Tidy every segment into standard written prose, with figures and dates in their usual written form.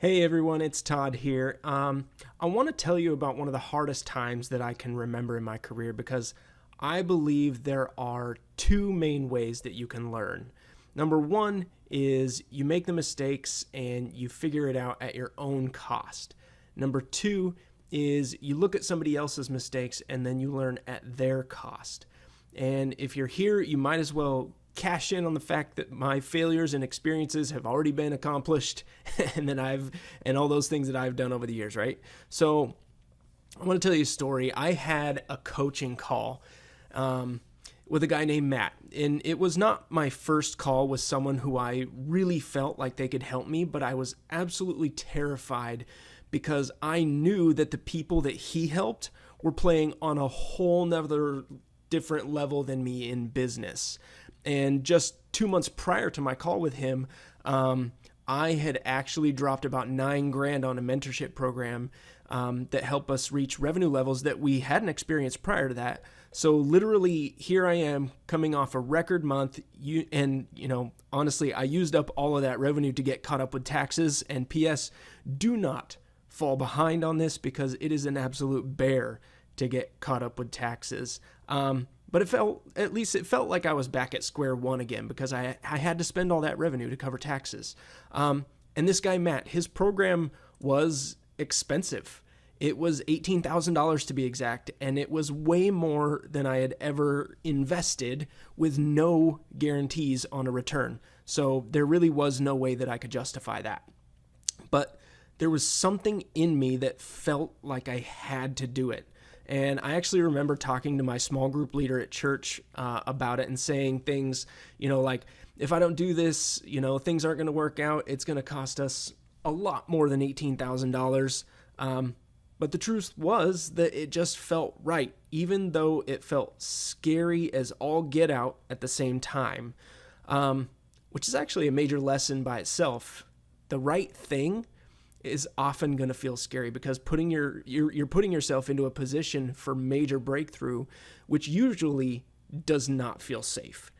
Hey everyone, it's Todd here. I want to tell you about one of the hardest times that I can remember in my career because I believe there are two main ways that you can learn. Number one is you make the mistakes and you figure it out at your own cost. Number two is you look at somebody else's mistakes and then you learn at their cost. And if you're here, you might as well cash in on the fact that my failures and experiences have already been accomplished and all those things that I've done over the years, right? So I want to tell you a story. I had a coaching call with a guy named Matt, and it was not my first call with someone who I really felt like they could help me, but I was absolutely terrified because I knew that the people that he helped were playing on a whole nother different level than me in business. And just 2 months prior to my call with him, I had actually dropped about $9,000 on a mentorship program that helped us reach revenue levels that we hadn't experienced prior to that. So literally, here I am coming off a record month, honestly, I used up all of that revenue to get caught up with taxes. And P.S. do not fall behind on this because it is an absolute bear to get caught up with taxes. But it felt like I was back at square one again because I had to spend all that revenue to cover taxes. And this guy, Matt, his program was expensive. It was $18,000 to be exact, and it was way more than I had ever invested with no guarantees on a return. So there really was no way that I could justify that. But there was something in me that felt like I had to do it. And I actually remember talking to my small group leader at church about it and saying things, like, if I don't do this, things aren't going to work out. It's going to cost us a lot more than $18,000. But the truth was that it just felt right, even though it felt scary as all get out at the same time, which is actually a major lesson by itself. The right thing is often going to feel scary because you're putting yourself into a position for major breakthrough, which usually does not feel safe.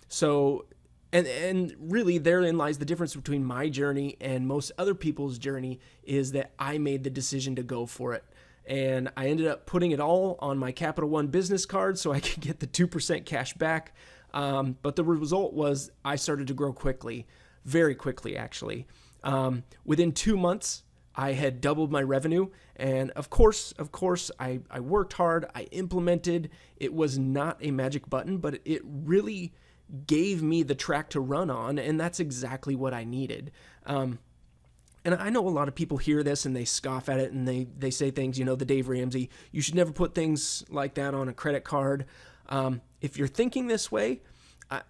So, and really therein lies the difference between my journey and most other people's journey is that I made the decision to go for it. And I ended up putting it all on my Capital One business card so I could get the 2% cash back. But the result was I started to grow quickly, very quickly actually. Within 2 months, I had doubled my revenue. And of course, I worked hard. I implemented. It was not a magic button, but it really gave me the track to run on. And that's exactly what I needed. And I know a lot of people hear this and they scoff at it and they say things, the Dave Ramsey, you should never put things like that on a credit card. If you're thinking this way,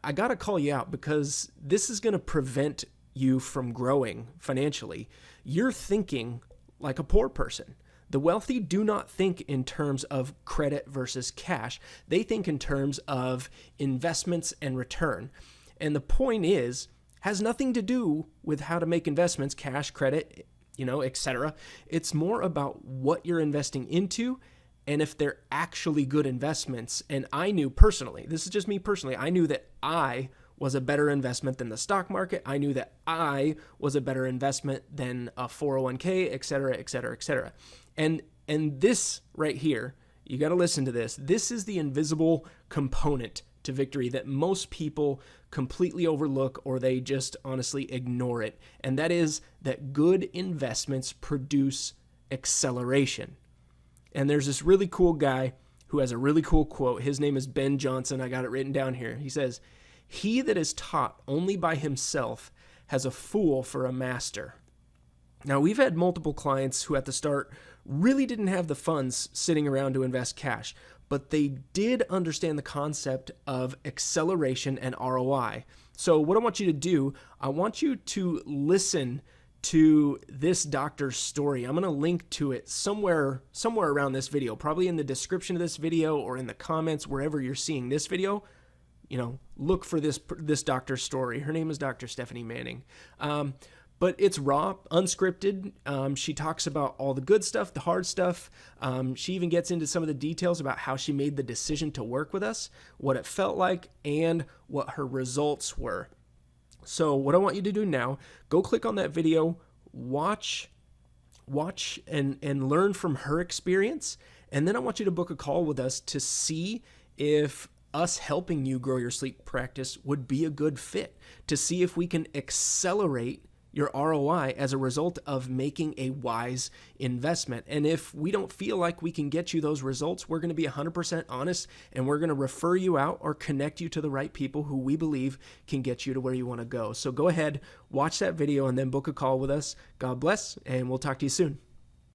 I got to call you out because this is going to prevent you from growing financially. You're thinking like a poor person. The wealthy do not think in terms of credit versus cash. They think in terms of investments and return. And the point has nothing to do with how to make investments, cash, credit, etc. It's more about what you're investing into and if they're actually good investments. And I knew personally, this is just me personally, I knew that I was a better investment than the stock market. I knew that I was a better investment than a 401k, et cetera, et cetera, et cetera. And this right here, you got to listen to this. This is the invisible component to victory that most people completely overlook or they just honestly ignore it. And that is that good investments produce acceleration. And there's this really cool guy who has a really cool quote. His name is Ben Johnson. I got it written down here. He says, "He that is taught only by himself has a fool for a master." Now, we've had multiple clients who at the start really didn't have the funds sitting around to invest cash, but they did understand the concept of acceleration and ROI. So what I want you to do, I want you to listen to this doctor's story. I'm going to link to it somewhere around this video, probably in the description of this video or in the comments, wherever you're seeing this video. Look for this doctor's story. Her name is Dr. Stephanie Manning. But it's raw, unscripted. She talks about all the good stuff, the hard stuff. She even gets into some of the details about how she made the decision to work with us, what it felt like, and what her results were. So what I want you to do now, go click on that video, watch and learn from her experience. And then I want you to book a call with us to see if us helping you grow your sleep practice would be a good fit, to see if we can accelerate your ROI as a result of making a wise investment. And if we don't feel like we can get you those results, we're going to be 100% honest, and we're going to refer you out or connect you to the right people who we believe can get you to where you want to go. So go ahead, watch that video, and then book a call with us. God bless, and we'll talk to you soon.